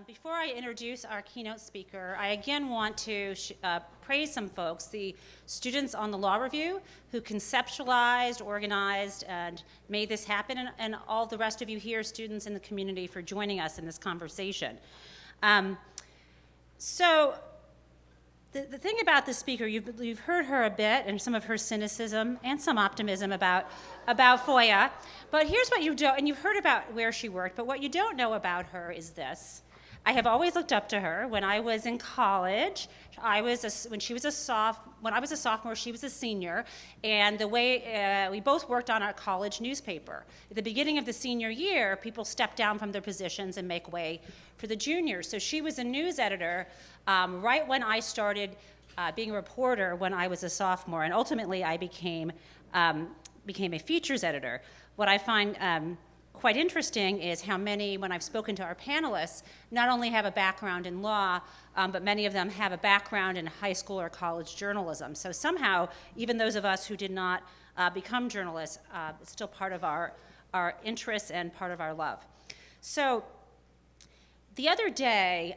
Before I introduce our keynote speaker, I again want to praise some folks, the students on the Law Review who conceptualized, organized, and made this happen, and all the rest of you here, students in the community, for joining us in this conversation. So the thing about the speaker, you've heard her a bit, and some of her cynicism and some optimism about FOIA, but here's what you don't, and you've heard about where she worked, but what you don't know about her is this. I have always looked up to her. When I was in college, when I was a sophomore, she was a senior, and the way we both worked on our college newspaper. At the beginning of the senior year, people step down from their positions and make way for the juniors. So she was a news editor right when I started being a reporter when I was a sophomore, and ultimately I became a features editor. What I find quite interesting is how many, when I've spoken to our panelists, not only have a background in law, but many of them have a background in high school or college journalism. So somehow, even those of us who did not become journalists, it's still part of our interests and part of our love. So the other day,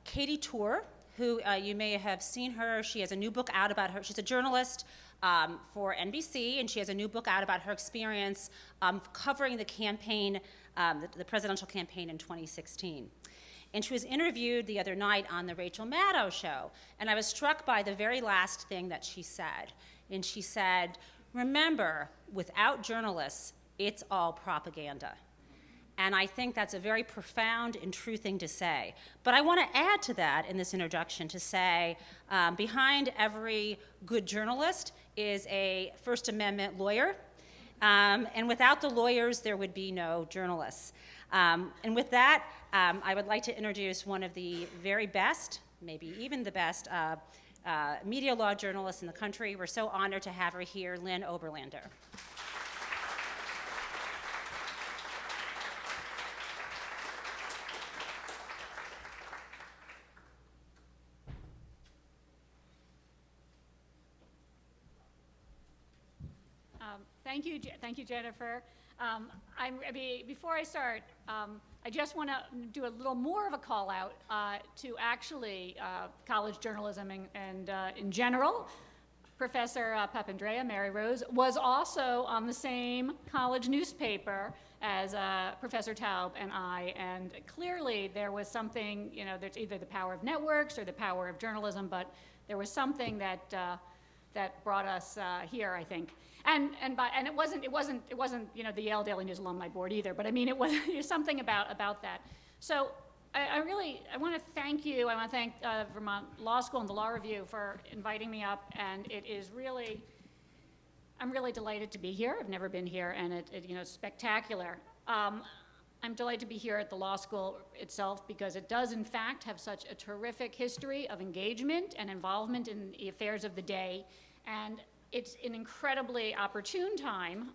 Katie Tour, who you may have seen her, she has a new book out about her. She's a journalist for NBC, and she has a new book out about her experience covering the campaign, the presidential campaign in 2016. And she was interviewed the other night on the Rachel Maddow show, and I was struck by the very last thing that she said. And she said, "Remember, without journalists, it's all propaganda." And I think that's a very profound and true thing to say. But I want to add to that in this introduction to say behind every good journalist is a First Amendment lawyer. And without the lawyers, there would be no journalists. And with that, I would like to introduce one of the very best, maybe even the best, media law journalists in the country. We're so honored to have her here, Lynn Oberlander. Thank you, Jennifer. Before I start, I just want to do a little more of a call out to actually college journalism and in general. Professor Papandrea, Mary Rose, was also on the same college newspaper as Professor Taub and I, and clearly there was something, there's either the power of networks or the power of journalism, but there was something that brought us here, I think. And it wasn't the Yale Daily News Alumni Board either, but I mean it was something about that. So I want to thank you. I want to thank Vermont Law School and the Law Review for inviting me up, and I'm really delighted to be here. I've never been here, and it's spectacular. I'm delighted to be here at the law school itself because it does in fact have such a terrific history of engagement and involvement in the affairs of the day, and it's an incredibly opportune time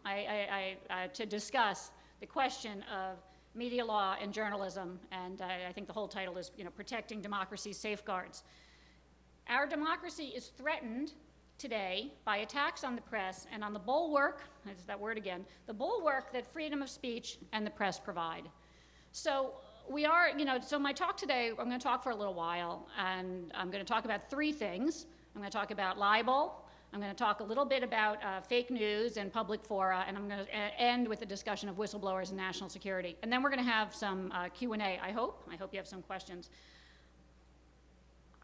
to discuss the question of media law and journalism, and I think the whole title is, Protecting Democracy's Safeguards. Our democracy is threatened today by attacks on the press and on the bulwark, there's that word again, the bulwark that freedom of speech and the press provide. So we are, so my talk today, I'm going to talk for a little while, and I'm going to talk about three things. I'm going to talk about libel, I'm going to talk a little bit about fake news and public fora, and I'm going to end with a discussion of whistleblowers and national security. And then we're going to have some Q&A, I hope. I hope you have some questions.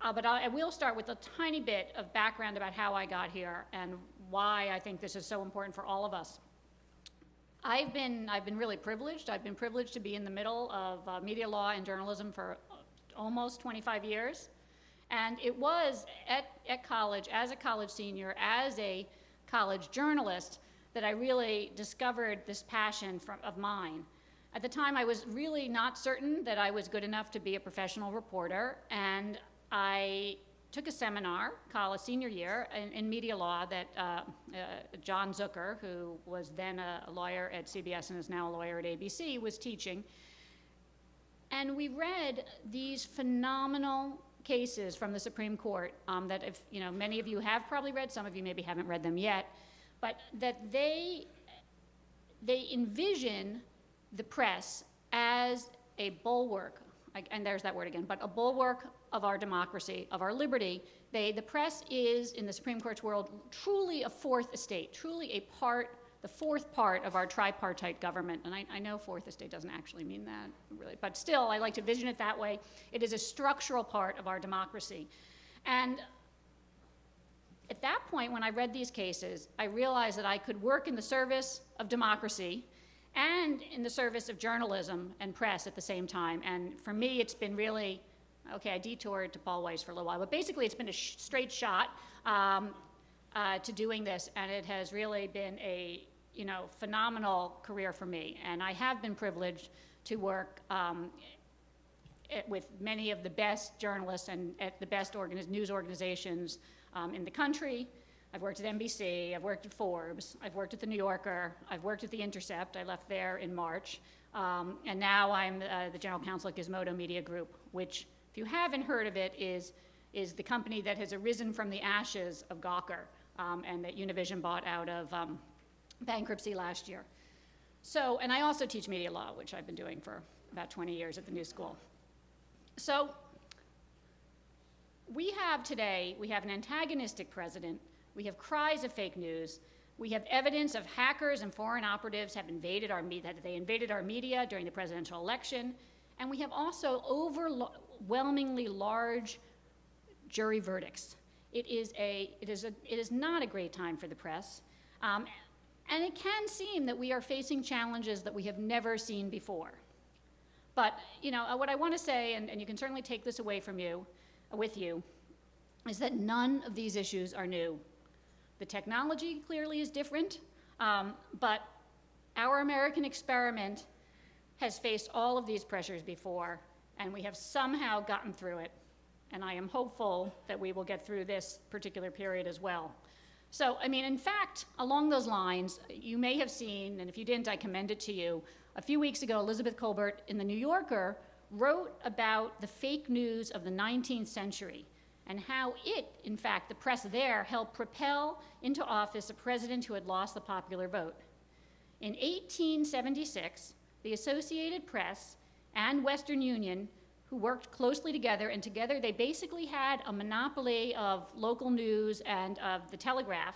But I will start with a tiny bit of background about how I got here and why I think this is so important for all of us. I've been really privileged. I've been privileged to be in the middle of media law and journalism for almost 25 years. And it was at college, as a college senior, as a college journalist, that I really discovered this passion of mine. At the time, I was really not certain that I was good enough to be a professional reporter, and I took a seminar, college senior year, in media law that John Zucker, who was then a lawyer at CBS and is now a lawyer at ABC, was teaching. And we read these phenomenal cases from the Supreme Court that if many of you have probably read, some of you maybe haven't read them yet, but that they envision the press as a bulwark and there's that word again, but a bulwark of our democracy, of our liberty. The press is, in the Supreme Court's world, truly a fourth estate, truly the fourth part of our tripartite government. And I know fourth estate doesn't actually mean that, really, but still, I like to vision it that way. It is a structural part of our democracy. And at that point, when I read these cases, I realized that I could work in the service of democracy and in the service of journalism and press at the same time. And for me, it's been really, okay, I detoured to Paul Weiss for a little while, but basically it's been a straight shot to doing this, and it has really been a phenomenal career for me. And I have been privileged to work with many of the best journalists and at the best news organizations in the country. I've worked at NBC, I've worked at Forbes, I've worked at The New Yorker, I've worked at The Intercept, I left there in March, and now I'm the general counsel at Gizmodo Media Group, which, if you haven't heard of it, is the company that has arisen from the ashes of Gawker, and that Univision bought out of bankruptcy last year. So, and I also teach media law, which I've been doing for about 20 years at the New School. So, we have an antagonistic president. We have cries of fake news. We have evidence of hackers and foreign operatives have invaded our media during the presidential election. And we have also overwhelmingly large jury verdicts. It is not a great time for the press. And it can seem that we are facing challenges that we have never seen before. But, what I want to say, and you can certainly take this away with you, is that none of these issues are new. The technology clearly is different, but our American experiment has faced all of these pressures before, and we have somehow gotten through it. And I am hopeful that we will get through this particular period as well. So, in fact, along those lines, you may have seen, and if you didn't, I commend it to you, a few weeks ago, Elizabeth Kolbert in The New Yorker wrote about the fake news of the 19th century and how it, in fact, the press there, helped propel into office a president who had lost the popular vote. In 1876, the Associated Press and Western Union, who worked closely together, and together they basically had a monopoly of local news and of the telegraph,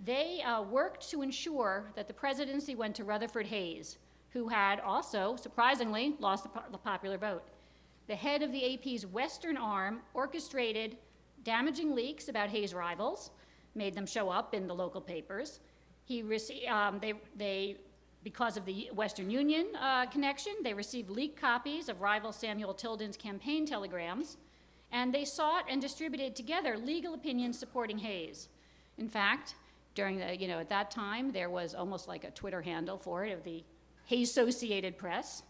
they worked to ensure that the presidency went to Rutherford Hayes, who had also, surprisingly, lost the popular vote. The head of the AP's Western arm orchestrated damaging leaks about Hayes' rivals, made them show up in the local papers. Because of the Western Union connection, they received leaked copies of rival Samuel Tilden's campaign telegrams, and they sought and distributed together legal opinions supporting Hayes. In fact, during at that time, there was almost like a Twitter handle for it, of the Hayes-associated Press.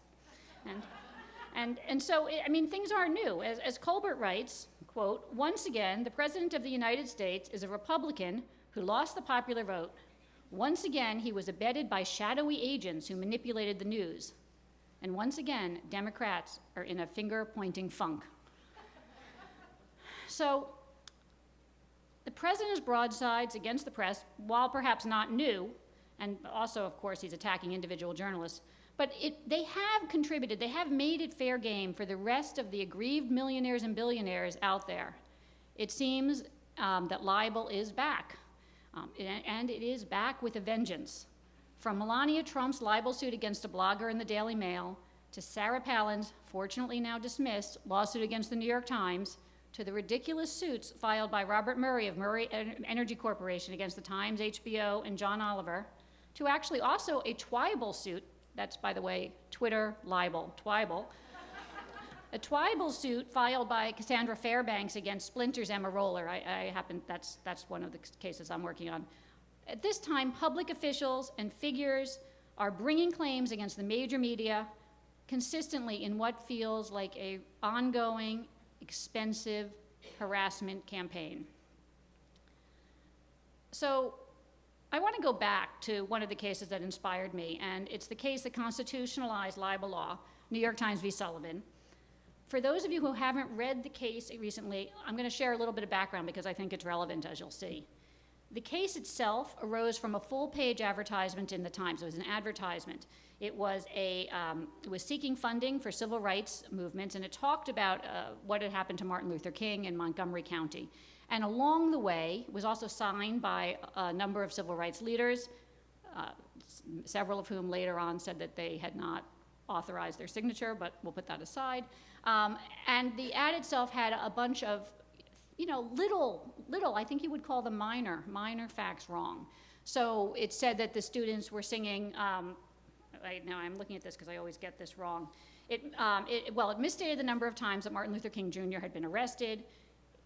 And so, things aren't new. As Colbert writes, quote, "Once again, the President of the United States is a Republican who lost the popular vote. Once again, he was abetted by shadowy agents who manipulated the news. And once again, Democrats are in a finger-pointing funk." So, the President's broadsides against the press, while perhaps not new, and also, of course, he's attacking individual journalists, but they have contributed, they have made it fair game for the rest of the aggrieved millionaires and billionaires out there. It seems that libel is back, and it is back with a vengeance. From Melania Trump's libel suit against a blogger in the Daily Mail, to Sarah Palin's, fortunately now dismissed, lawsuit against the New York Times, to the ridiculous suits filed by Robert Murray of Murray Energy Corporation against the Times, HBO, and John Oliver, to actually also a Twible suit. That's, by the way, Twitter libel, Twible. A Twible suit filed by Cassandra Fairbanks against Splinter's Emma Roller. That's one of the cases I'm working on. At this time, public officials and figures are bringing claims against the major media consistently in what feels like an ongoing, expensive harassment campaign. So, I want to go back to one of the cases that inspired me, and it's the case that constitutionalized libel law, New York Times v. Sullivan. For those of you who haven't read the case recently, I'm going to share a little bit of background because I think it's relevant, as you'll see. The case itself arose from a full-page advertisement in the Times. It was an advertisement. It was seeking funding for civil rights movements, and it talked about what had happened to Martin Luther King in Montgomery County. And along the way, it was also signed by a number of civil rights leaders, several of whom later on said that they had not authorized their signature, but we'll put that aside. And the ad itself had a bunch of, little, I think you would call them minor facts wrong. So it said that the students were singing, now I'm looking at this because I always get this wrong. It misstated the number of times that Martin Luther King Jr. had been arrested.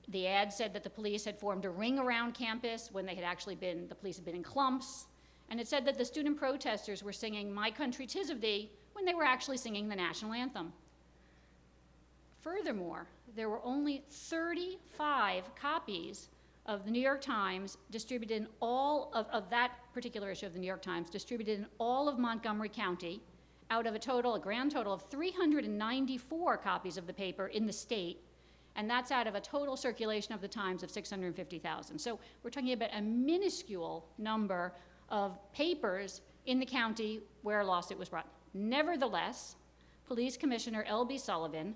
The ad said that the police had formed a ring around campus when the police had been in clumps. And it said that the student protesters were singing "My Country 'Tis of Thee" when they were actually singing the national anthem. Furthermore, there were only 35 copies of the New York Times distributed in all of that particular issue of the New York Times, distributed in all of Montgomery County, out of a grand total of 394 copies of the paper in the state, and that's out of a total circulation of the Times of 650,000. So we're talking about a minuscule number of papers in the county where a lawsuit was brought. Nevertheless, Police Commissioner L.B. Sullivan,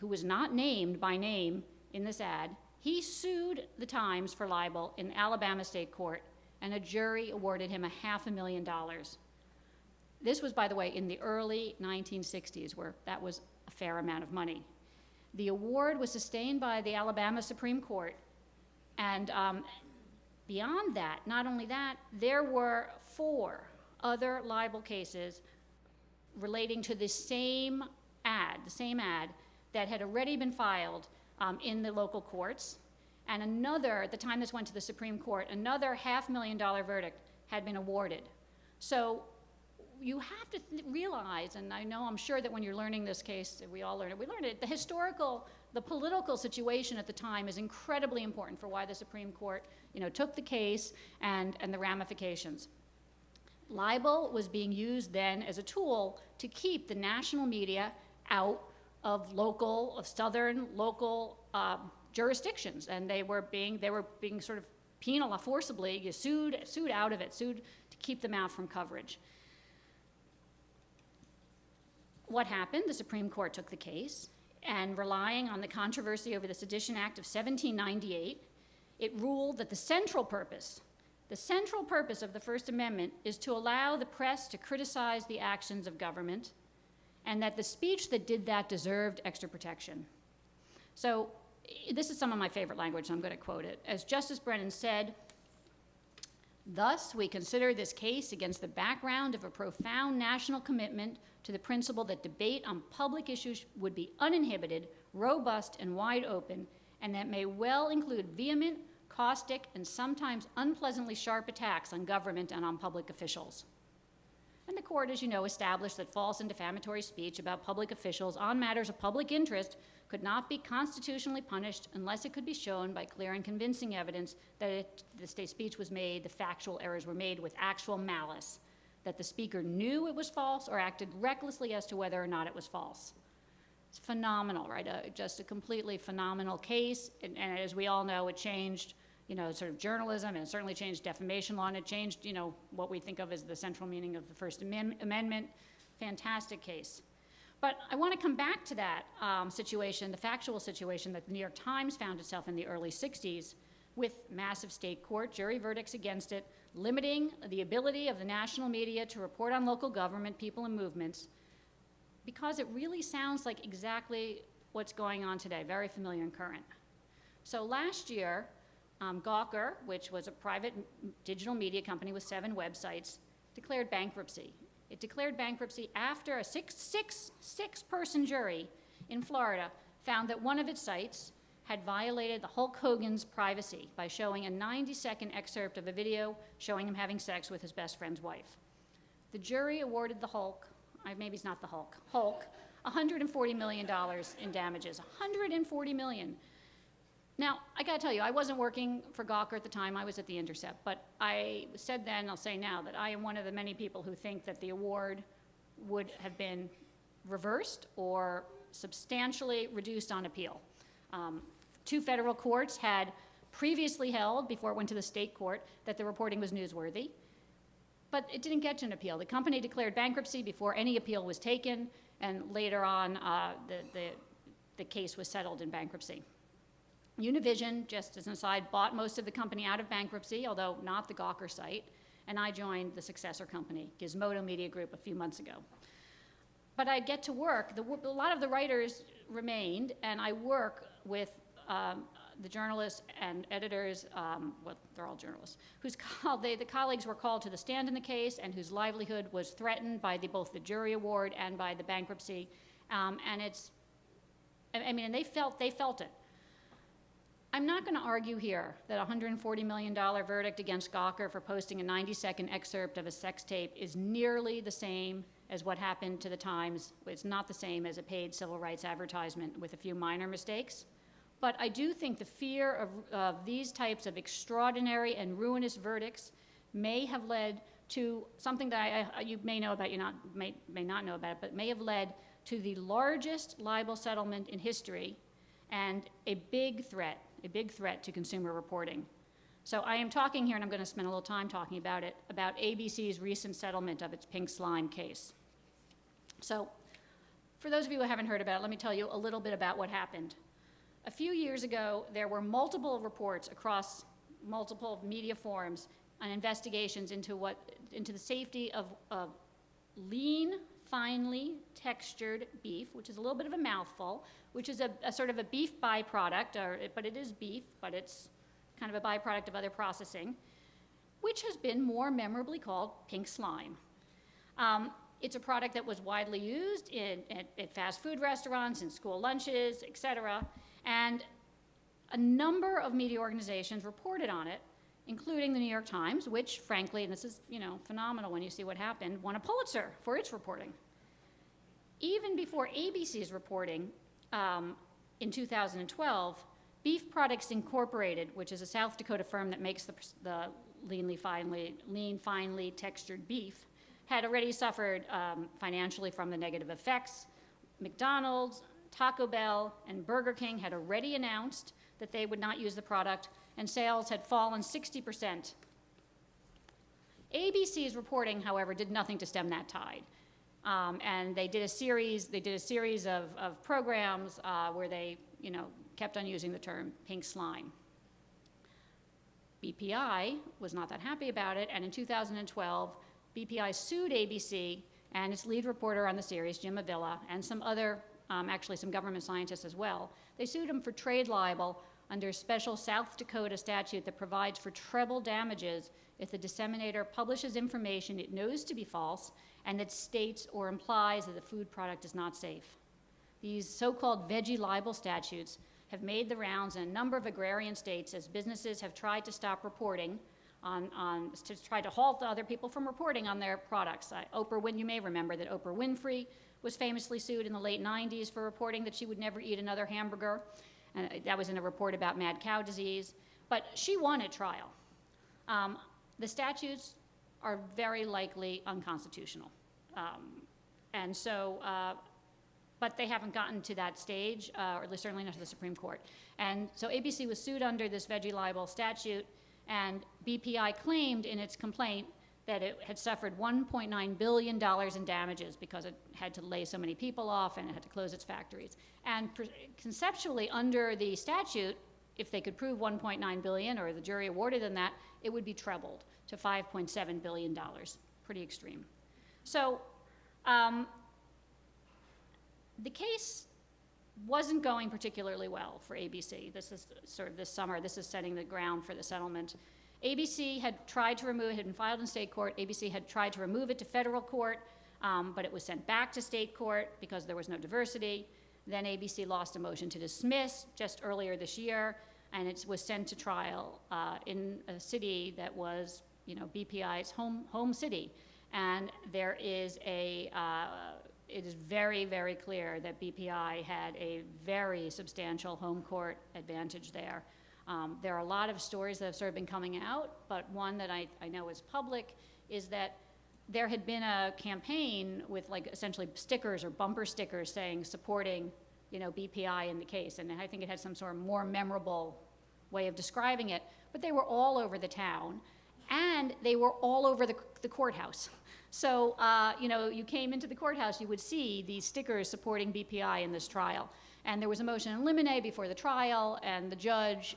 who was not named by name in this ad, he sued the Times for libel in Alabama State Court, and a jury awarded him $500,000. This was, by the way, in the early 1960s, where that was a fair amount of money. The award was sustained by the Alabama Supreme Court, and beyond that, not only that, there were 4 other libel cases relating to the same ad that had already been filed in the local courts, and another, at the time this went to the Supreme Court, another $500,000 verdict had been awarded. So you have to realize, and I'm sure that when you're learning this case, we learned it, the political situation at the time is incredibly important for why the Supreme Court, took the case and the ramifications. Libel was being used then as a tool to keep the national media out of southern local jurisdictions, and they were being sort of penalized, forcibly sued out of it, sued to keep them out from coverage. What happened? The Supreme Court took the case, and relying on the controversy over the Sedition Act of 1798, it ruled that the central purpose of the First Amendment is to allow the press to criticize the actions of government, and that the speech that did that deserved extra protection. So this is some of my favorite language, so I'm going to quote it. As Justice Brennan said, "Thus, we consider this case against the background of a profound national commitment to the principle that debate on public issues would be uninhibited, robust, and wide open, and that may well include vehement, caustic, and sometimes unpleasantly sharp attacks on government and on public officials." And the court, as you know, established that false and defamatory speech about public officials on matters of public interest could not be constitutionally punished unless it could be shown by clear and convincing evidence that the state speech was made, the factual errors were made with actual malice, that the speaker knew it was false or acted recklessly as to whether or not it was false. It's phenomenal, right? Just a completely phenomenal case, and as we all know, it changed sort of journalism, and it certainly changed defamation law, and it changed, what we think of as the central meaning of the First Amendment. Fantastic case. But I want to come back to that situation, the factual situation that the New York Times found itself in the early 60s, with massive state court jury verdicts against it, limiting the ability of the national media to report on local government, people, and movements, because it really sounds like exactly what's going on today, very familiar and current. So last year, Gawker, which was a private digital media company with 7 websites, declared bankruptcy. It declared bankruptcy after a six-person jury in Florida found that one of its sites had violated the Hulk Hogan's privacy by showing a 90-second excerpt of a video showing him having sex with his best friend's wife. The jury awarded the Hulk, maybe it's not the Hulk, $140 million in damages, $140 million. Now, I gotta tell you, I wasn't working for Gawker at the time, I was at the Intercept, but I said then, I'll say now, that I am one of the many people who think that the award would have been reversed or substantially reduced on appeal. 2 federal courts had previously held, before it went to the state court, that the reporting was newsworthy. But it didn't get to an appeal. The company declared bankruptcy before any appeal was taken, and later on, the case was settled in bankruptcy. Univision, just as an aside, bought most of the company out of bankruptcy, although not the Gawker site, and I joined the successor company, Gizmodo Media Group, a few months ago. But I get to work. A lot of the writers remained, and I work with the journalists and editors, well, they're all journalists, the colleagues were called to the stand in the case and whose livelihood was threatened by both the jury award and by the bankruptcy. And they felt it. I'm not going to argue here that a $140 million verdict against Gawker for posting a 90-second excerpt of a sex tape is nearly the same as what happened to the Times. It's not the same as a paid civil rights advertisement with a few minor mistakes. But I do think the fear of these types of extraordinary and ruinous verdicts may have led to something that you may know about, may not know about it, but may have led to the largest libel settlement in history and a big threat to consumer reporting. So I am talking here, and I'm going to spend a little time talking about it, about ABC's recent settlement of its pink slime case. So for those of you who haven't heard about it, let me tell you a little bit about what happened. A few years ago, there were multiple reports across multiple media forums on investigations into the safety of lean, finely textured beef, which is a little bit of a mouthful, which is a sort of a beef byproduct, but it is beef, but it's kind of a byproduct of other processing, which has been more memorably called pink slime. It's a product that was widely used at fast food restaurants, in school lunches, et cetera. And a number of media organizations reported on it, including the New York Times, which, frankly, and this is phenomenal when you see what happened, won a Pulitzer for its reporting. Even before ABC's reporting in 2012, Beef Products Incorporated, which is a South Dakota firm that makes the lean, finely textured beef, had already suffered financially from the negative effects. McDonald's, Taco Bell, and Burger King had already announced that they would not use the product, and sales had fallen 60%. ABC's reporting, however, did nothing to stem that tide. And they did a series of programs where they, kept on using the term pink slime. BPI was not that happy about it, and in 2012, BPI sued ABC and its lead reporter on the series, Jim Avila, and some other, actually some government scientists as well. They sued him for trade libel under a special South Dakota statute that provides for treble damages if the disseminator publishes information it knows to be false and that states or implies that the food product is not safe. These so-called veggie libel statutes have made the rounds in a number of agrarian states as businesses have tried to stop reporting to try to halt other people from reporting on their products. You may remember that Oprah Winfrey was famously sued in the late 90s for reporting that she would never eat another hamburger. And that was in a report about mad cow disease. But she won at trial. The statutes are very likely unconstitutional. But they haven't gotten to that stage, or certainly not to the Supreme Court. And so ABC was sued under this veggie libel statute, and BPI claimed in its complaint that it had suffered $1.9 billion in damages because it had to lay so many people off and it had to close its factories. And conceptually, under the statute, if they could prove $1.9 billion, or the jury awarded them that, it would be trebled to $5.7 billion. Pretty extreme. So the case wasn't going particularly well for ABC. This is sort of this summer. This is setting the ground for the settlement. ABC had tried to remove it, had been filed in state court. ABC had tried to remove it to federal court, but it was sent back to state court because there was no diversity. Then ABC lost a motion to dismiss just earlier this year, and it was sent to trial in a city that was, BPI's home city. And there is it is very, very clear that BPI had a very substantial home court advantage there. There are a lot of stories that have sort of been coming out, but one that I know is public is that there had been a campaign with essentially stickers or bumper stickers supporting, BPI in the case. And I think it had some sort of more memorable way of describing it, but they were all over the town. And they were all over the the courthouse. So, you came into the courthouse, you would see these stickers supporting BPI in this trial. And there was a motion in limine before the trial, and the judge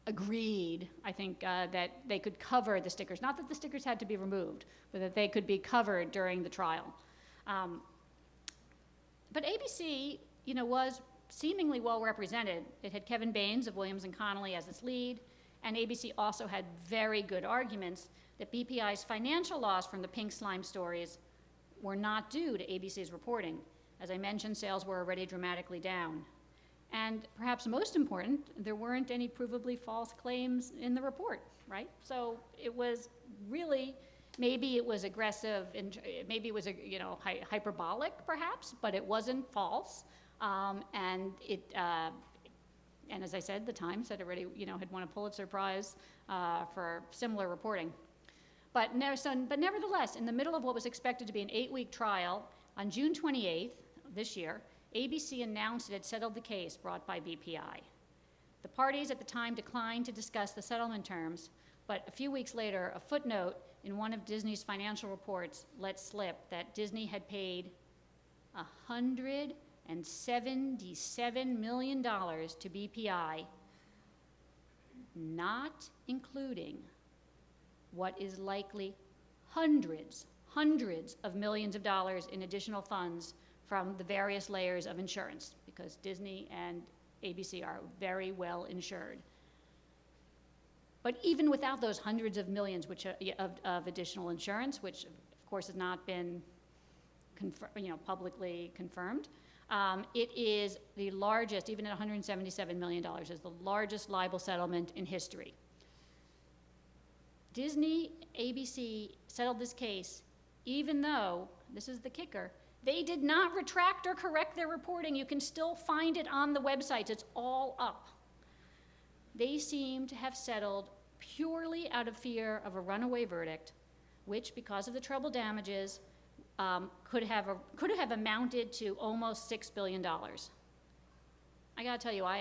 agreed, I think, that they could cover the stickers. Not that the stickers had to be removed, but that they could be covered during the trial. But ABC, was seemingly well represented. It had Kevin Baines of Williams and Connolly as its lead, and ABC also had very good arguments that BPI's financial loss from the pink slime stories were not due to ABC's reporting. As I mentioned, sales were already dramatically down. And perhaps most important, there weren't any provably false claims in the report, right? So it was really, maybe it was aggressive, and maybe it was hyperbolic perhaps, but it wasn't false. And as I said, the Times had already, had won a Pulitzer Prize for similar reporting. But nevertheless, in the middle of what was expected to be an 8-week trial, on June 28th this year, ABC announced it had settled the case brought by BPI. The parties at the time declined to discuss the settlement terms, but a few weeks later, a footnote in one of Disney's financial reports let slip that Disney had paid $177 million to BPI, not including what is likely hundreds of millions of dollars in additional funds from the various layers of insurance, because Disney and ABC are very well insured. But even without those hundreds of millions of additional insurance, which of course has not been publicly confirmed, it is the largest, even at $177 million, is the largest libel settlement in history. Disney, ABC settled this case even though, this is the kicker, they did not retract or correct their reporting. You can still find it on the websites. It's all up. They seem to have settled purely out of fear of a runaway verdict, which, because of the treble damages, could have amounted to almost $6 billion. I gotta tell you, I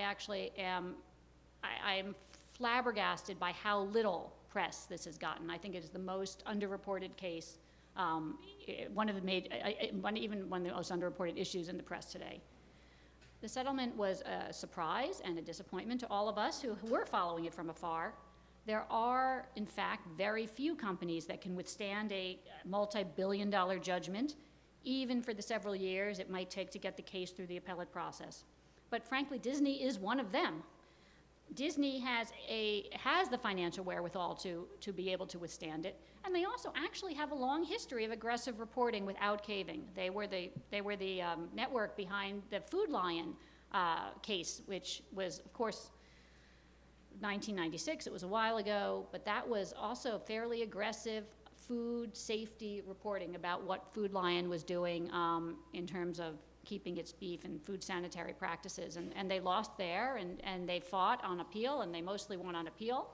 am flabbergasted by how little press this has gotten. I think it is the most underreported case, one of the most underreported issues in the press today. The settlement was a surprise and a disappointment to all of us who were following it from afar. There are, in fact, very few companies that can withstand a multi-billion-dollar judgment, even for the several years it might take to get the case through the appellate process. But frankly, Disney is one of them. Disney has the financial wherewithal to be able to withstand it, and they also actually have a long history of aggressive reporting without caving. They were the network behind the Food Lion case, which was, of course, 1996. It was a while ago, but that was also fairly aggressive food safety reporting about what Food Lion was doing in terms of keeping its beef and food sanitary practices. And they lost there, and they fought on appeal, and they mostly won on appeal.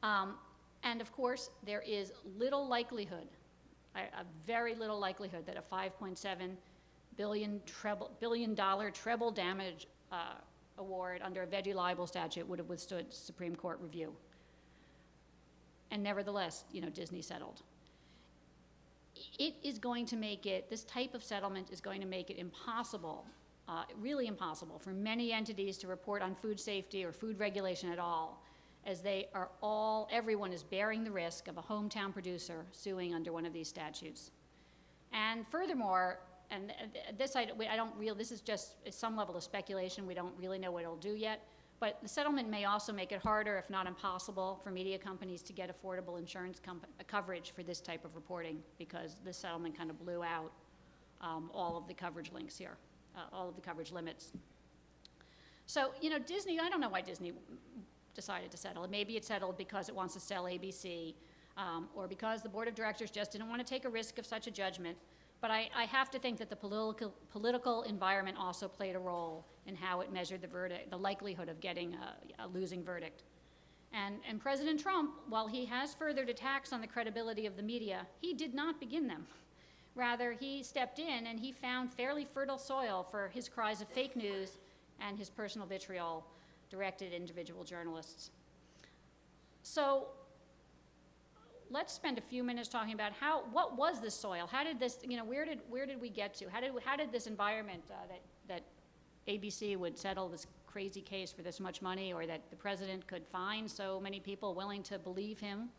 And of course, there is little likelihood, a very little likelihood, that a $5.7 billion treble damage award under a veggie libel statute would have withstood Supreme Court review. And nevertheless, Disney settled. It is going to make it, this type of settlement is going to make it impossible, really impossible, for many entities to report on food safety or food regulation at all, as everyone is bearing the risk of a hometown producer suing under one of these statutes. And furthermore, and this this is just some level of speculation. We don't really know what it'll do yet, but the settlement may also make it harder, if not impossible, for media companies to get affordable insurance coverage for this type of reporting, because this settlement kind of blew out all of the coverage links here, all of the coverage limits. So, Disney, I don't know why Disney decided to settle. Maybe it settled because it wants to sell ABC, or because the board of directors just didn't want to take a risk of such a judgment. But I have to think that the political environment also played a role in how it measured the likelihood of getting a losing verdict. And President Trump, while he has furthered attacks on the credibility of the media, he did not begin them. Rather, he stepped in and he found fairly fertile soil for his cries of fake news and his personal vitriol directed at individual journalists. So let's spend a few minutes talking about what was this soil? How did this, where did we get to? How did this environment that ABC would settle this crazy case for this much money, or that the president could find so many people willing to believe him?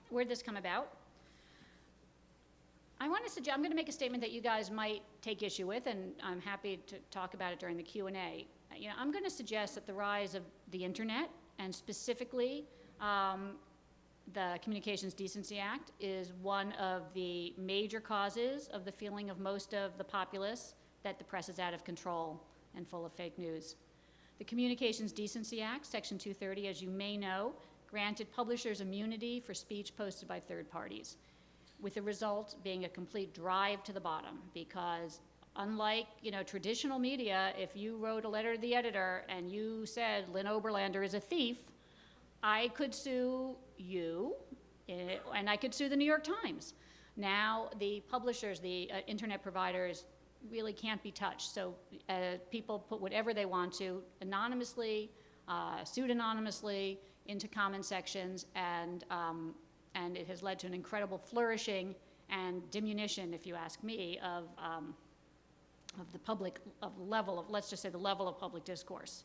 Where did this come about? I'm going to make a statement that you guys might take issue with, and I'm happy to talk about it during the Q&A. I'm going to suggest that the rise of the internet, and specifically the Communications Decency Act, is one of the major causes of the feeling of most of the populace that the press is out of control and full of fake news. The Communications Decency Act, Section 230, as you may know, granted publishers immunity for speech posted by third parties, with the result being a complete drive to the bottom, because unlike traditional media, if you wrote a letter to the editor and you said Lynn Oberlander is a thief, I could sue you, and I could sue the New York Times. Now the publishers, the internet providers, really can't be touched. So people put whatever they want to, anonymously, pseudonymously, into comment sections, and it has led to an incredible flourishing and diminution, if you ask me, of the public, let's just say the level of public discourse.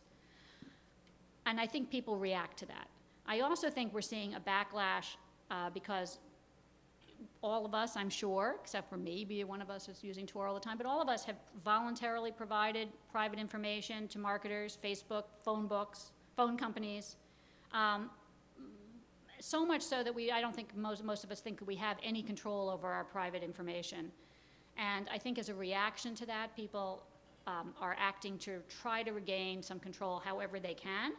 And I think people react to that. I also think we're seeing a backlash because all of us, I'm sure, except for maybe one of us is using Tor all the time, but all of us have voluntarily provided private information to marketers, Facebook, phone companies, so much so that I don't think most of us think we have any control over our private information. And I think as a reaction to that, people are acting to try to regain some control however they can,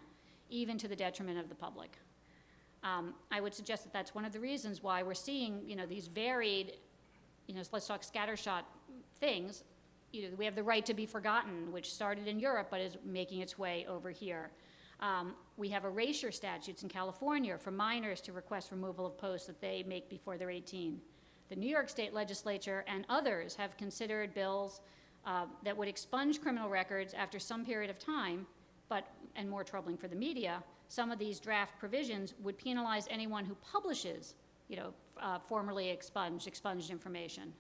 even to the detriment of the public. I would suggest that that's one of the reasons why we're seeing, these varied, let's talk scattershot things. We have the right to be forgotten, which started in Europe but is making its way over here. We have erasure statutes in California for minors to request removal of posts that they make before they're 18. The New York State legislature and others have considered bills that would expunge criminal records after some period of time, and more troubling for the media, some of these draft provisions would penalize anyone who publishes, formerly expunged information.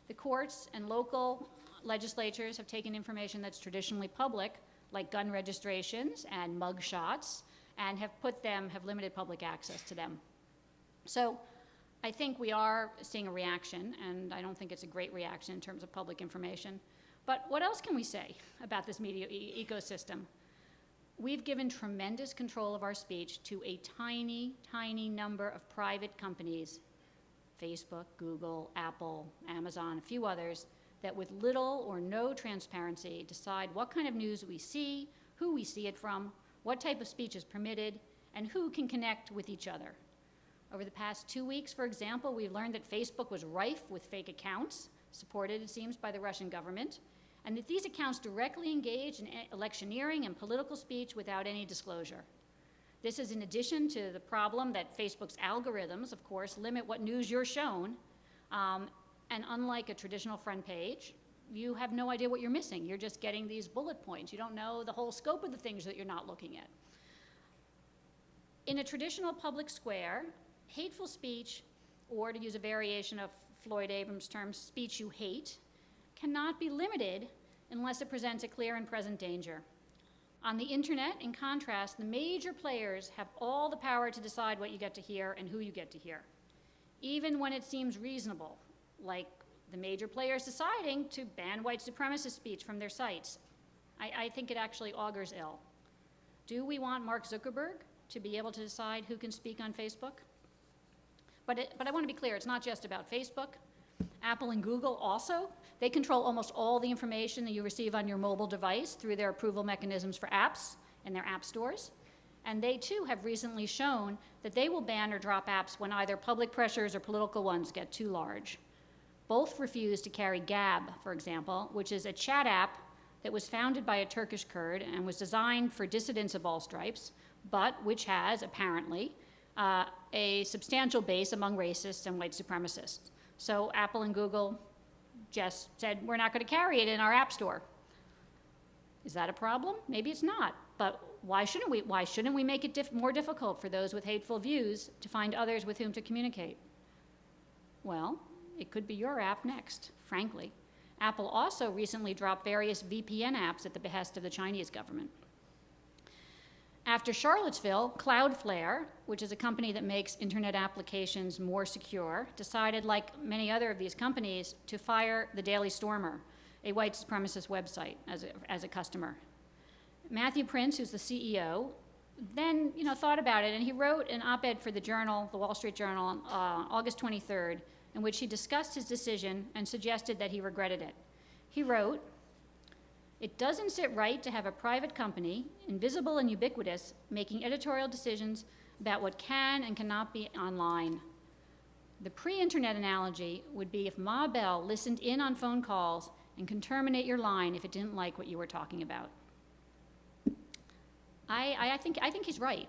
The courts and local legislatures have taken information that's traditionally public, like gun registrations and mug shots, and have limited public access to them. So I think we are seeing a reaction, and I don't think it's a great reaction in terms of public information. But what else can we say about this media ecosystem? We've given tremendous control of our speech to a tiny, tiny number of private companies, Facebook, Google, Apple, Amazon, a few others, that with little or no transparency decide what kind of news we see, who we see it from, what type of speech is permitted, and who can connect with each other. Over the past 2 weeks, for example, we've learned that Facebook was rife with fake accounts, supported, it seems, by the Russian government, and that these accounts directly engage in electioneering and political speech without any disclosure. This is in addition to the problem that Facebook's algorithms, of course, limit what news you're shown, and unlike a traditional front page, you have no idea what you're missing. You're just getting these bullet points. You don't know the whole scope of the things that you're not looking at. In a traditional public square, hateful speech, or to use a variation of Floyd Abrams' term, speech you hate, cannot be limited unless it presents a clear and present danger. On the internet, in contrast, the major players have all the power to decide what you get to hear and who you get to hear, even when it seems reasonable, like the major players deciding to ban white supremacist speech from their sites. I think it actually augurs ill. Do we want Mark Zuckerberg to be able to decide who can speak on Facebook? But I want to be clear, it's not just about Facebook. Apple and Google also, they control almost all the information that you receive on your mobile device through their approval mechanisms for apps and their app stores. And they too have recently shown that they will ban or drop apps when either public pressures or political ones get too large. Both refuse to carry Gab, for example, which is a chat app that was founded by a Turkish Kurd and was designed for dissidents of all stripes, but which has, apparently, a substantial base among racists and white supremacists. So Apple and Google just said, we're not going to carry it in our app store. Is that a problem? Maybe it's not. But why shouldn't we? Why shouldn't we make it more difficult for those with hateful views to find others with whom to communicate? Well, it could be your app next, frankly. Apple also recently dropped various VPN apps at the behest of the Chinese government. After Charlottesville, Cloudflare, which is a company that makes internet applications more secure, decided, like many other of these companies, to fire the Daily Stormer, a white supremacist website, as a customer. Matthew Prince, who's the CEO, then thought about it, and he wrote an op-ed for the Journal, the Wall Street Journal, on August 23rd, in which he discussed his decision and suggested that he regretted it. He wrote, "It doesn't sit right to have a private company, invisible and ubiquitous, making editorial decisions about what can and cannot be online. The pre-internet analogy would be if Ma Bell listened in on phone calls and can terminate your line if it didn't like what you were talking about." I think he's right.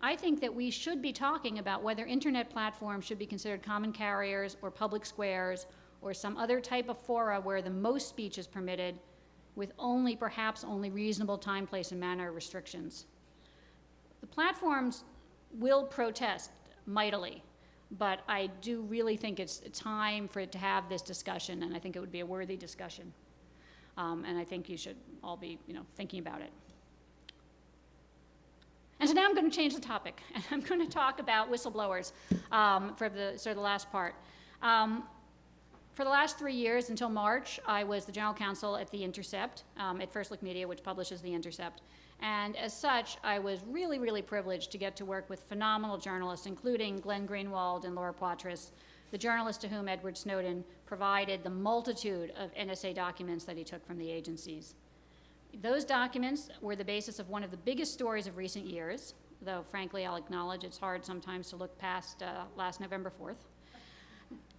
I think that we should be talking about whether internet platforms should be considered common carriers or public squares or some other type of fora where the most speech is permitted with perhaps only reasonable time, place, and manner restrictions. The platforms will protest mightily, but I do really think it's time for it to have this discussion, and I think it would be a worthy discussion. And I think you should all be, thinking about it. And so now I'm going to change the topic, and I'm going to talk about whistleblowers for the last part. For the last 3 years, until March, I was the general counsel at the Intercept, at First Look Media, which publishes the Intercept. And as such, I was really, really privileged to get to work with phenomenal journalists, including Glenn Greenwald and Laura Poitras, the journalist to whom Edward Snowden provided the multitude of NSA documents that he took from the agencies. Those documents were the basis of one of the biggest stories of recent years, though frankly I'll acknowledge it's hard sometimes to look past last November 4th.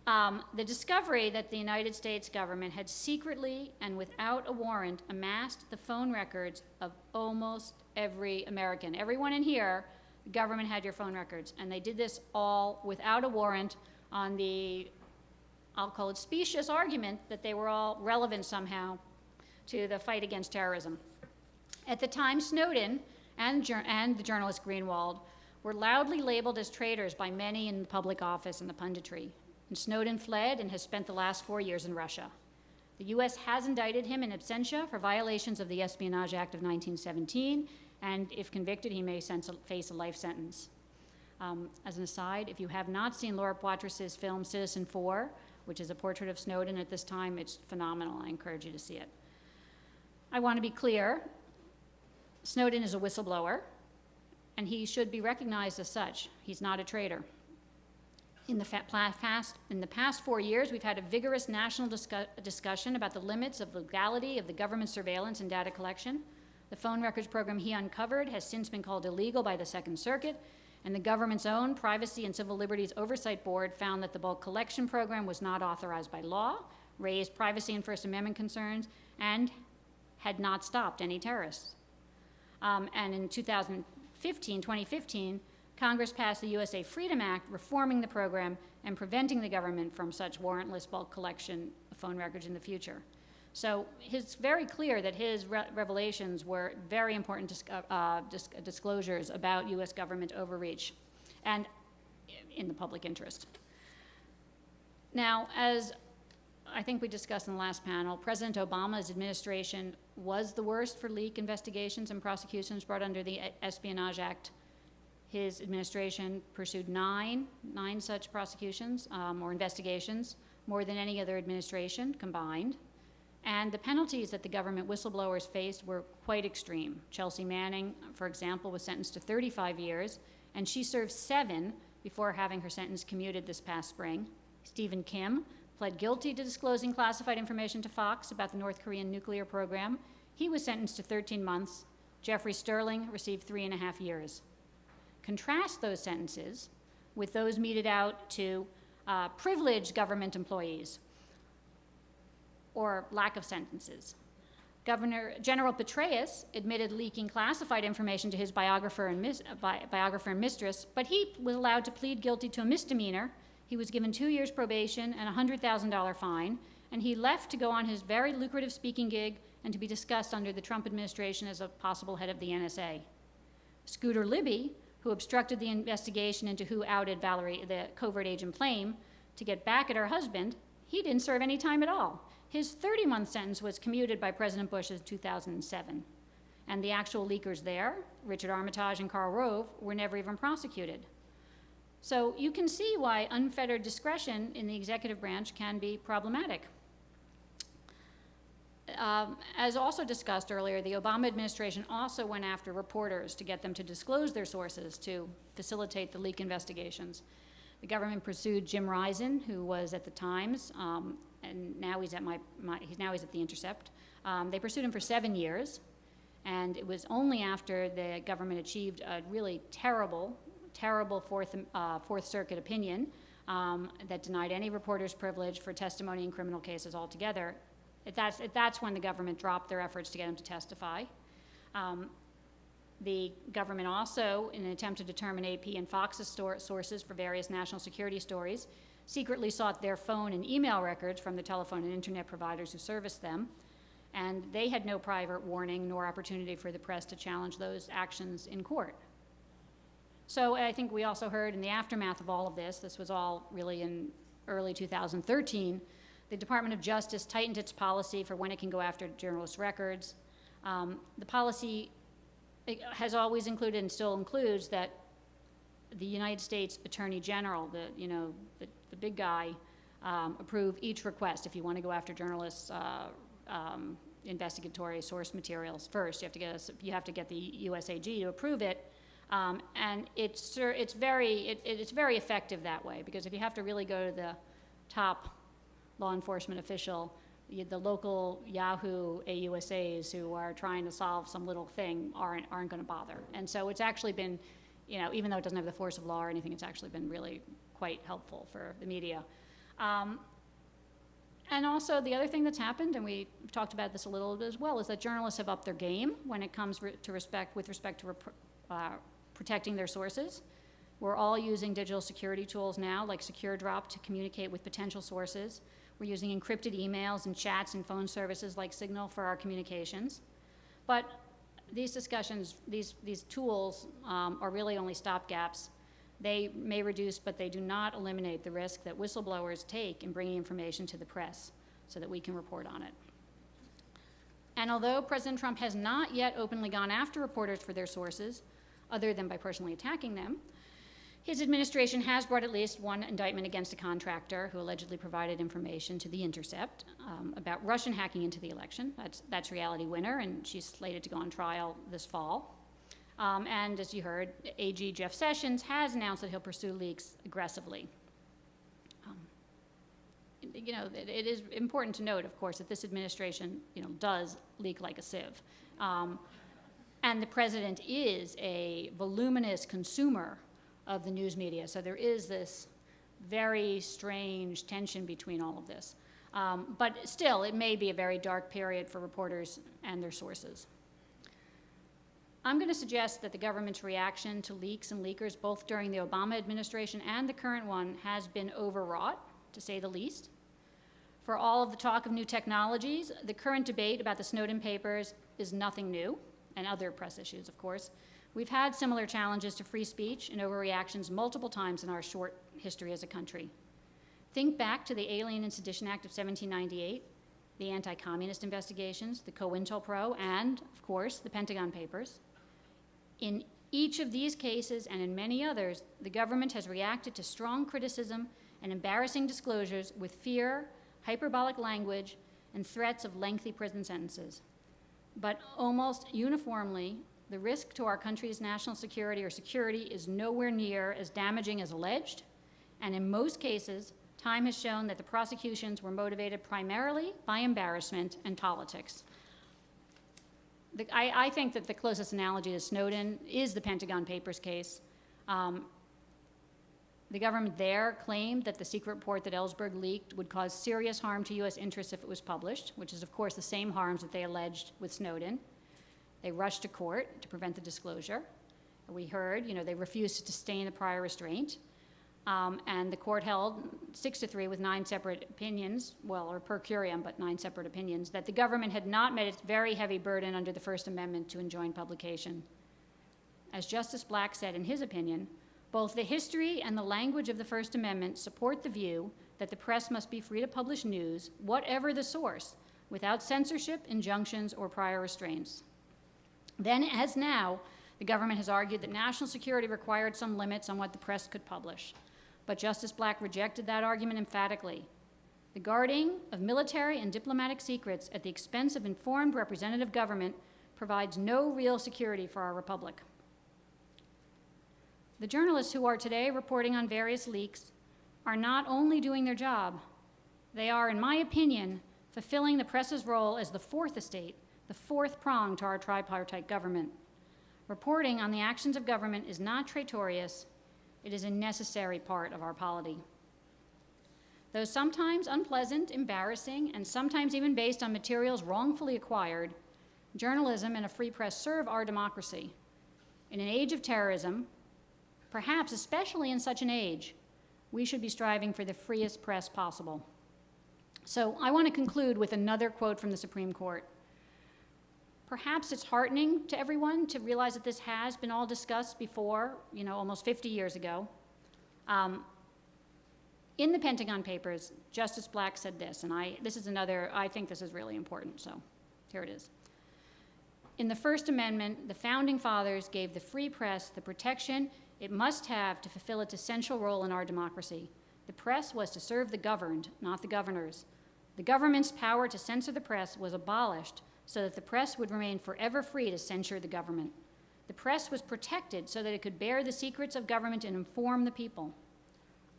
The discovery that the United States government had secretly and without a warrant amassed the phone records of almost every American. Everyone in here, the government had your phone records, and they did this all without a warrant on the, I'll call it specious argument that they were all relevant somehow to the fight against terrorism. At the time, Snowden and the journalist Greenwald were loudly labeled as traitors by many in the public office and the punditry. And Snowden fled and has spent the last 4 years in Russia. The U.S. has indicted him in absentia for violations of the Espionage Act of 1917, and if convicted, he may face a life sentence. As an aside, if you have not seen Laura Poitras' film Citizen 4, which is a portrait of Snowden at this time, it's phenomenal. I encourage you to see it. I want to be clear, Snowden is a whistleblower, and he should be recognized as such. He's not a traitor. In the past 4 years, we've had a vigorous national discussion about the limits of legality of the government's surveillance and data collection. The phone records program he uncovered has since been called illegal by the Second Circuit, and the government's own Privacy and Civil Liberties Oversight Board found that the bulk collection program was not authorized by law, raised privacy and First Amendment concerns, and had not stopped any terrorists. And in 2015, Congress passed the USA Freedom Act, reforming the program and preventing the government from such warrantless bulk collection of phone records in the future. So it's very clear that his revelations were very important disclosures about US government overreach and in the public interest. Now, as I think we discussed in the last panel, President Obama's administration was the worst for leak investigations and prosecutions brought under the Espionage Act. His administration pursued nine such prosecutions or investigations, more than any other administration combined. And the penalties that the government whistleblowers faced were quite extreme. Chelsea Manning, for example, was sentenced to 35 years, and she served 7 before having her sentence commuted this past spring. Stephen Kim pled guilty to disclosing classified information to Fox about the North Korean nuclear program. He was sentenced to 13 months. Jeffrey Sterling received 3.5 years. Contrast those sentences with those meted out to privileged government employees, or lack of sentences. General Petraeus admitted leaking classified information to his biographer and mistress, but he was allowed to plead guilty to a misdemeanor. He was given 2 years probation and a $100,000 fine, and he left to go on his very lucrative speaking gig and to be discussed under the Trump administration as a possible head of the NSA. Scooter Libby, who obstructed the investigation into who outed Valerie, the covert agent Plame, to get back at her husband, he didn't serve any time at all. His 30-month sentence was commuted by President Bush in 2007. And the actual leakers there, Richard Armitage and Karl Rove, were never even prosecuted. So you can see why unfettered discretion in the executive branch can be problematic. As also discussed earlier, the Obama administration also went after reporters to get them to disclose their sources to facilitate the leak investigations. The government pursued Jim Risen, who was at the Times, and now he's at he's at the Intercept. They pursued him for 7 years, and it was only after the government achieved a really terrible Fourth Circuit opinion that denied any reporter's privilege for testimony in criminal cases altogether. That's when the government dropped their efforts to get him to testify. The government also, in an attempt to determine AP and Fox's sources for various national security stories, secretly sought their phone and email records from the telephone and internet providers who serviced them, and they had no private warning nor opportunity for the press to challenge those actions in court. So I think we also heard in the aftermath of all of this was all really in early 2013, the Department of Justice tightened its policy for when it can go after journalists' records. The policy has always included and still includes that the United States Attorney General, the big guy, approve each request. If you want to go after journalists' investigatory source materials first, you have to get the USAG to approve it. And it's very effective that way, because if you have to really go to the top law enforcement official, the local Yahoo AUSAs who are trying to solve some little thing aren't going to bother. And so it's actually been, even though it doesn't have the force of law or anything, it's actually been really quite helpful for the media. And also the other thing that's happened, and we've talked about this a little bit as well, is that journalists have upped their game when it comes with respect to protecting their sources. We're all using digital security tools now, like SecureDrop, to communicate with potential sources. We're using encrypted emails and chats and phone services like Signal for our communications. But these discussions, these tools are really only stopgaps. They may reduce, but they do not eliminate the risk that whistleblowers take in bringing information to the press so that we can report on it. And although President Trump has not yet openly gone after reporters for their sources, other than by personally attacking them, his administration has brought at least one indictment against a contractor who allegedly provided information to the Intercept about Russian hacking into the election. That's Reality Winner, and she's slated to go on trial this fall. And as you heard, AG Jeff Sessions has announced that he'll pursue leaks aggressively. It is important to note, of course, that this administration, does leak like a sieve. And the president is a voluminous consumer of the news media. So there is this very strange tension between all of this. But still, it may be a very dark period for reporters and their sources. I'm going to suggest that the government's reaction to leaks and leakers, both during the Obama administration and the current one, has been overwrought, to say the least. For all of the talk of new technologies, the current debate about the Snowden papers is nothing new, and other press issues, of course. We've had similar challenges to free speech and overreactions multiple times in our short history as a country. Think back to the Alien and Sedition Act of 1798, the anti-communist investigations, the COINTELPRO, and, of course, the Pentagon Papers. In each of these cases, and in many others, the government has reacted to strong criticism and embarrassing disclosures with fear, hyperbolic language, and threats of lengthy prison sentences. But almost uniformly, the risk to our country's national security or security is nowhere near as damaging as alleged, and in most cases, time has shown that the prosecutions were motivated primarily by embarrassment and politics. I think that the closest analogy to Snowden is the Pentagon Papers case. The government there claimed that the secret report that Ellsberg leaked would cause serious harm to U.S. interests if it was published, which is, of course, the same harms that they alleged with Snowden. They rushed to court to prevent the disclosure. We heard, they refused to sustain the prior restraint. And the court held 6-3 with 9 separate opinions, well, or per curiam, but 9 separate opinions, that the government had not met its very heavy burden under the First Amendment to enjoin publication. As Justice Black said in his opinion, both the history and the language of the First Amendment support the view that the press must be free to publish news, whatever the source, without censorship, injunctions, or prior restraints. Then, as now, the government has argued that national security required some limits on what the press could publish. But Justice Black rejected that argument emphatically. The guarding of military and diplomatic secrets at the expense of informed representative government provides no real security for our republic. The journalists who are today reporting on various leaks are not only doing their job, they are, in my opinion, fulfilling the press's role as the fourth estate, the fourth prong to our tripartite government. Reporting on the actions of government is not traitorous, it is a necessary part of our polity. Though sometimes unpleasant, embarrassing, and sometimes even based on materials wrongfully acquired, journalism and a free press serve our democracy. In an age of terrorism, perhaps especially in such an age, we should be striving for the freest press possible. So I want to conclude with another quote from the Supreme Court. Perhaps it's heartening to everyone to realize that this has been all discussed before, almost 50 years ago. In the Pentagon Papers, Justice Black said this, and I think this is really important, so here it is. In the First Amendment, the Founding Fathers gave the free press the protection it must have to fulfill its essential role in our democracy. The press was to serve the governed, not the governors. The government's power to censor the press was abolished so that the press would remain forever free to censure the government. The press was protected so that it could bear the secrets of government and inform the people.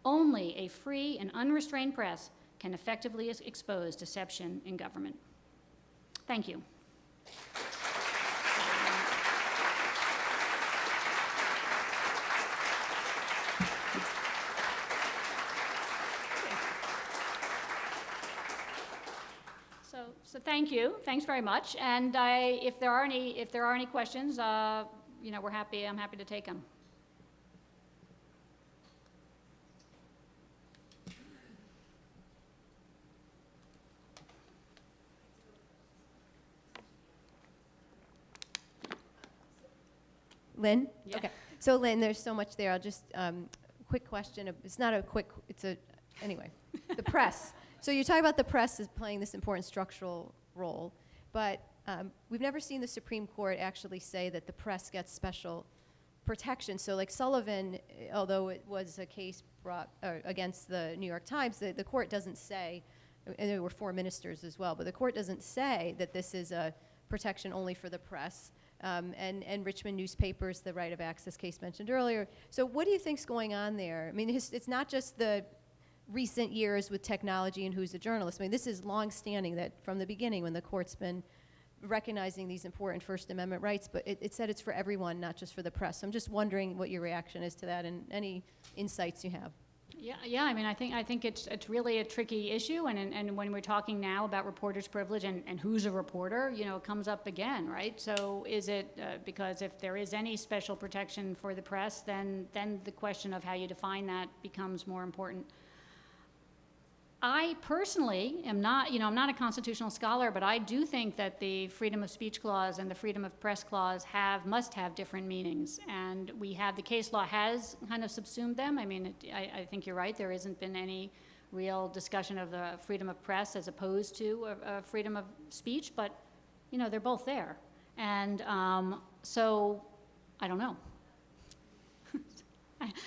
Only a free and unrestrained press can effectively expose deception in government. Thank you. So thank you. Thanks very much. And if there are any questions, I'm happy to take them. Lynn? Yeah. Okay. So Lynn, there's so much there. I'll just, quick question. Anyway, the press. So you talk about the press as playing this important structural role, but we've never seen the Supreme Court actually say that the press gets special protection. So like Sullivan, although it was a case brought against the New York Times, the court doesn't say, and there were 4 ministers as well, but the court doesn't say that this is a protection only for the press. And Richmond newspapers, the right of access case mentioned earlier. So what do you think's going on there? I mean, it's not just the recent years with technology and who's a journalist. I mean, this is long-standing, that from the beginning when the court's been recognizing these important First Amendment rights, but it said it's for everyone, not just for the press. So I'm just wondering what your reaction is to that and any insights you have. Yeah. I mean, I think it's really a tricky issue, and when we're talking now about reporters' privilege and who's a reporter, it comes up again, right? So is it because if there is any special protection for the press, then the question of how you define that becomes more important. I personally am not, I'm not a constitutional scholar, but I do think that the freedom of speech clause and the freedom of press clause must have different meanings. And the case law has kind of subsumed them. I mean, I think you're right. There hasn't been any real discussion of the freedom of press as opposed to freedom of speech, but, they're both there. And so, I don't know.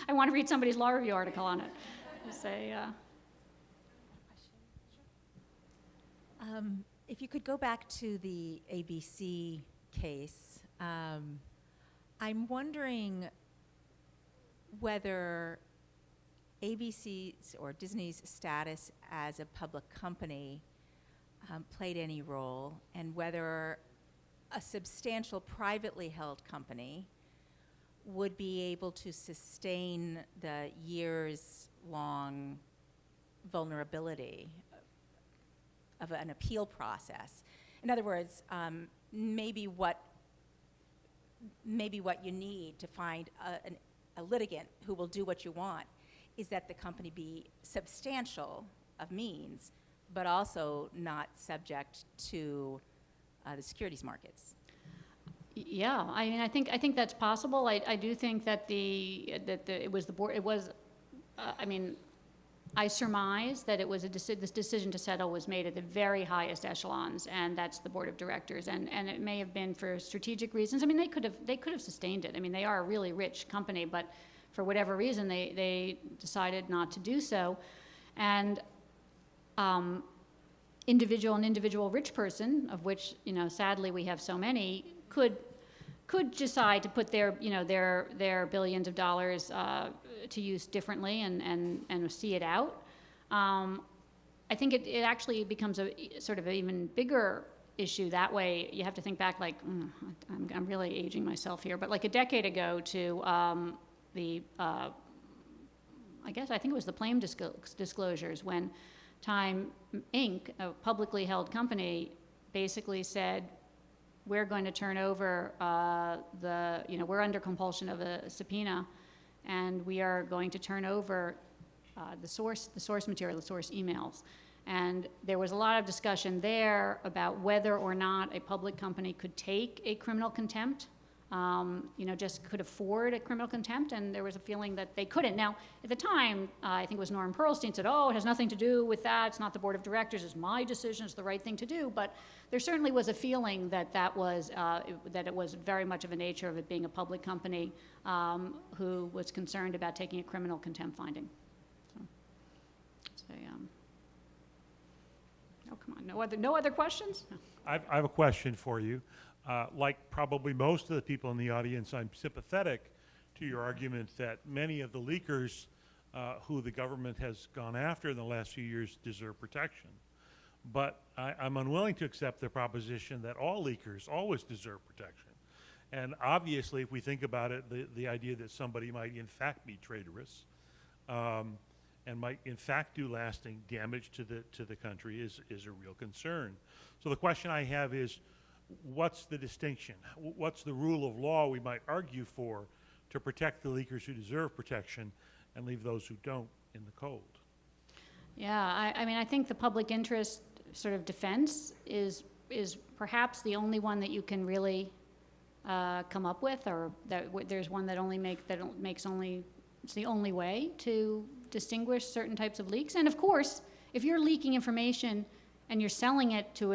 I want to read somebody's law review article on it. Say, if you could go back to the ABC case, I'm wondering whether ABC's or Disney's status as a public company played any role, and whether a substantial privately held company would be able to sustain the years-long vulnerability of an appeal process. In other words, maybe what you need to find a litigant who will do what you want is that the company be substantial of means, but also not subject to the securities markets. Yeah, I mean, I think that's possible. I do think that it was the board. It was, I mean, I surmise that it was this decision to settle was made at the very highest echelons, and that's the board of directors. And it may have been for strategic reasons. I mean, they could have sustained it. I mean, they are a really rich company, but for whatever reason, they decided not to do so. And an individual rich person, of which, you know, sadly we have so many, could decide to put their billions of dollars to use differently and see it out. I think it actually becomes a sort of an even bigger issue that way. You have to think back, like, I'm really aging myself here, but like a decade ago to I think it was the Plame disclosures when Time Inc., a publicly held company, basically said, we're going to turn over we're under compulsion of a subpoena, and we are going to turn over the source material, the source emails. And there was a lot of discussion there about whether or not a public company could take a criminal contempt, just could afford a criminal contempt, and there was a feeling that they couldn't. Now, at the time, I think it was Norm Pearlstein said, it has nothing to do with that, it's not the board of directors, it's my decision, it's the right thing to do, but there certainly was a feeling that it was very much of a nature of it being a public company who was concerned about taking a criminal contempt finding. Come on, no other questions? No. I have a question for you. Like probably most of the people in the audience, I'm sympathetic to your argument that many of the leakers who the government has gone after in the last few years deserve protection. But I'm unwilling to accept the proposition that all leakers always deserve protection. And obviously, if we think about it, the idea that somebody might in fact be traitorous and might in fact do lasting damage to the country is a real concern. So the question I have is, what's the distinction? What's the rule of law we might argue for to protect the leakers who deserve protection and leave those who don't in the cold? Yeah, I mean, I think the public interest sort of defense is perhaps the only one that you can really come up with, or that there's one that it's the only way to distinguish certain types of leaks. And of course, if you're leaking information and you're selling it to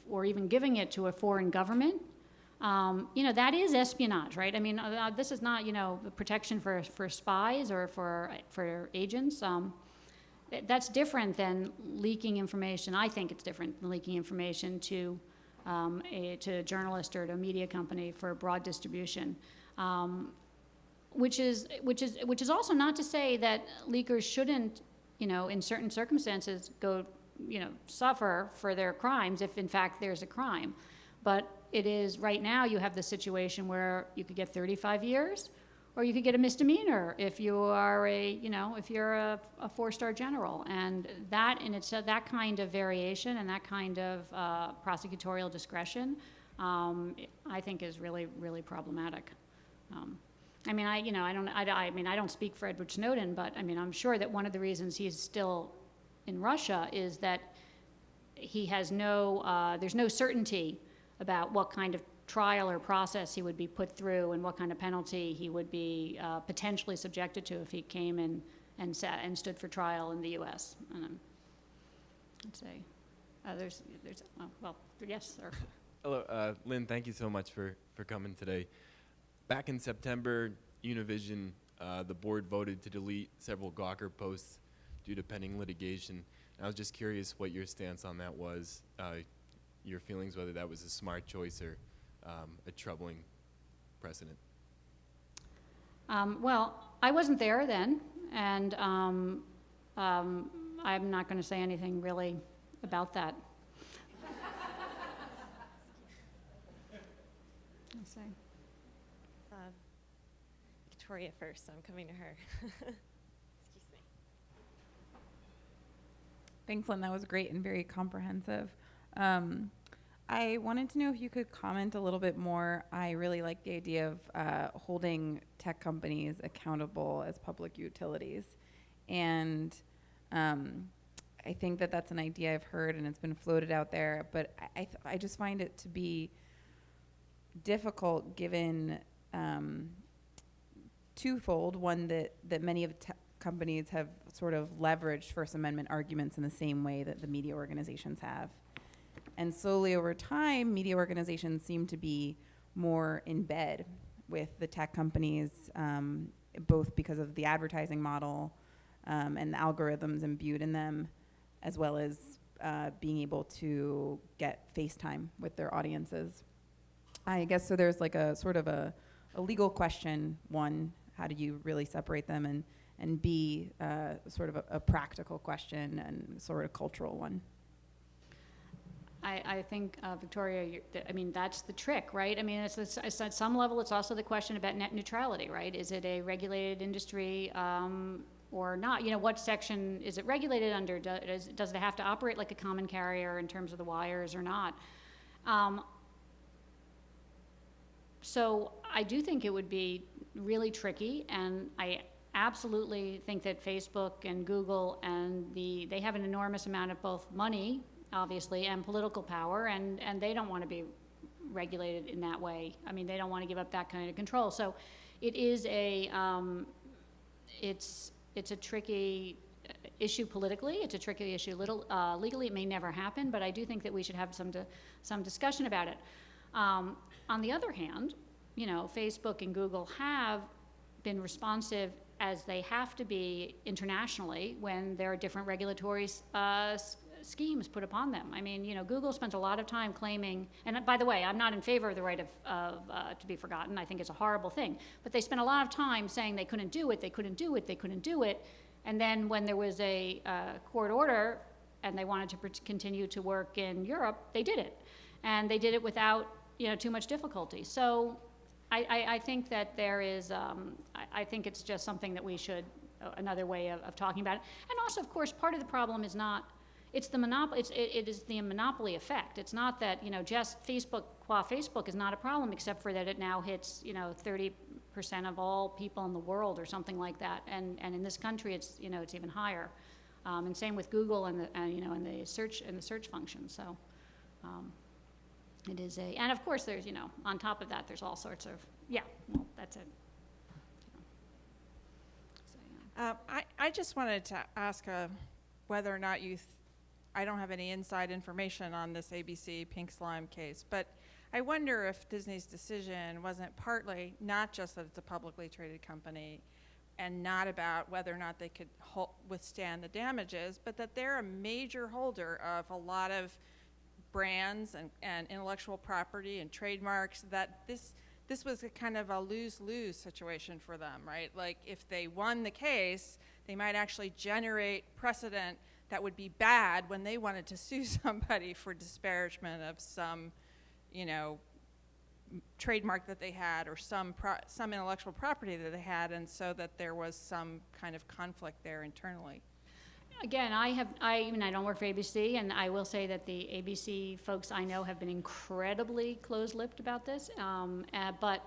or even giving it to a foreign government, that is espionage, right? I mean, this is not, protection for spies or for agents. That's different than leaking information. I think it's different than leaking information to a journalist or to a media company for broad distribution. Which is also not to say that leakers shouldn't, in certain circumstances go, suffer for their crimes if in fact there's a crime. But it is, right now you have the situation where you could get 35 years or you could get a misdemeanor if you are if you're a 4-star general. And that kind of variation and that kind of prosecutorial discretion, I think is really, really problematic. I mean, I don't speak for Edward Snowden, but I mean, I'm sure that one of the reasons he's still in Russia is that he has there's no certainty about what kind of trial or process he would be put through and what kind of penalty he would be potentially subjected to if he came in and stood for trial in the U.S. And I'd say yes, sir. Hello, Lynn, thank you so much for coming today. Back in September, Univision, the board voted to delete several Gawker posts due to pending litigation. And I was just curious what your stance on that was, your feelings, whether that was a smart choice or a troubling precedent. Well, I wasn't there then, and I'm not going to say anything really about that. I'll say. Victoria first, so I'm coming to her. Excuse me. Thanks, Lynn. That was great and very comprehensive. I wanted to know if you could comment a little bit more. I really like the idea of holding tech companies accountable as public utilities. And I think that that's an idea I've heard and it's been floated out there, but I just find it to be difficult given twofold. One, that many of the tech companies have sort of leveraged First Amendment arguments in the same way that the media organizations have. And slowly over time, media organizations seem to be more in bed with the tech companies, both because of the advertising model and the algorithms imbued in them, as well as being able to get FaceTime with their audiences. I guess so there's like a sort of a legal question, one, how do you really separate them, and B, sort of a practical question and sort of cultural one. I think, Victoria, I mean, that's the trick, right? I mean, it's at some level, it's also the question about net neutrality, right? Is it a regulated industry or not? You know, what section is it regulated under? Does it have to operate like a common carrier in terms of the wires or not? So I do think it would be really tricky, and I absolutely think that Facebook and Google and they have an enormous amount of both money, obviously, and political power, and they don't want to be regulated in that way. I mean, they don't want to give up that kind of control. So it is it's a tricky issue politically. It's a tricky issue legally. It may never happen, but I do think that we should have some discussion about it. On the other hand, you know, Facebook and Google have been responsive as they have to be internationally when there are different regulatory schemes put upon them. I mean, you know, Google spent a lot of time claiming, and by the way, I'm not in favor of the right of to be forgotten. I think it's a horrible thing. But they spent a lot of time saying they couldn't do it, they couldn't do it, they couldn't do it. And then when there was a court order and they wanted to continue to work in Europe, they did it. And they did it without, you know, too much difficulty. So I think that there is, I think it's just something that we should, another way of talking about it. And also, of course, part of the problem is not, it's the monopoly, it is the monopoly effect. It's not that, you know, just Facebook, qua Facebook is not a problem, except for that it now hits, you know, 30% of all people in the world or something like that. And in this country, it's, you know, it's even higher. And same with Google and the search function. So it is and of course there's, you know, on top of that, there's all sorts of, well, that's it. So, yeah. I just wanted to ask whether or not I don't have any inside information on this ABC Pink Slime case, but I wonder if Disney's decision wasn't partly not just that it's a publicly traded company and not about whether or not they could withstand the damages, but that they're a major holder of a lot of brands and intellectual property and trademarks, that this was a kind of a lose-lose situation for them, right? Like, if they won the case, they might actually generate precedent that would be bad when they wanted to sue somebody for disparagement of some, you know, trademark that they had or some intellectual property that they had, and so that there was some kind of conflict there internally. Again, I mean, I don't work for ABC, and I will say that the ABC folks I know have been incredibly close-lipped about this, but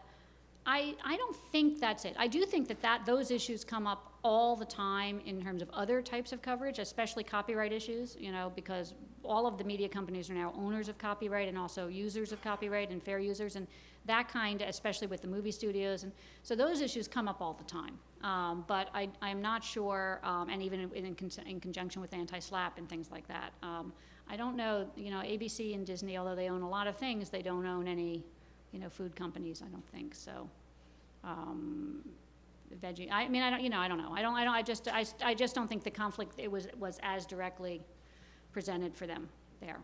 I don't think that's it. I do think that those issues come up all the time in terms of other types of coverage, especially copyright issues, you know, because all of the media companies are now owners of copyright and also users of copyright and fair users, and that kind, especially with the movie studios, and so those issues come up all the time. But I'm not sure, and even in conjunction with anti-SLAPP and things like that. I don't know, you know, ABC and Disney, although they own a lot of things, they don't own any, you know, food companies, I don't think, so. Veggie, I mean, I don't know. I just don't think the conflict was as directly presented for them there.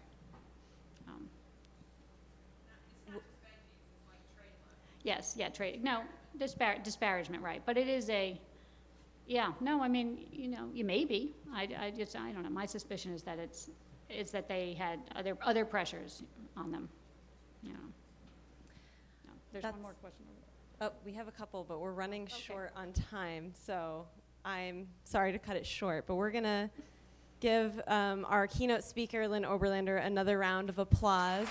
Yes, yeah, trade. No, disparagement, right? But it is no. I mean, you know, you may be. I don't know. My suspicion is that it's that they had other pressures on them. You know. No, there's one more question. Oh, we have a couple, but we're running short on time, so I'm sorry to cut it short. But we're gonna give our keynote speaker, Lynn Oberlander, another round of applause.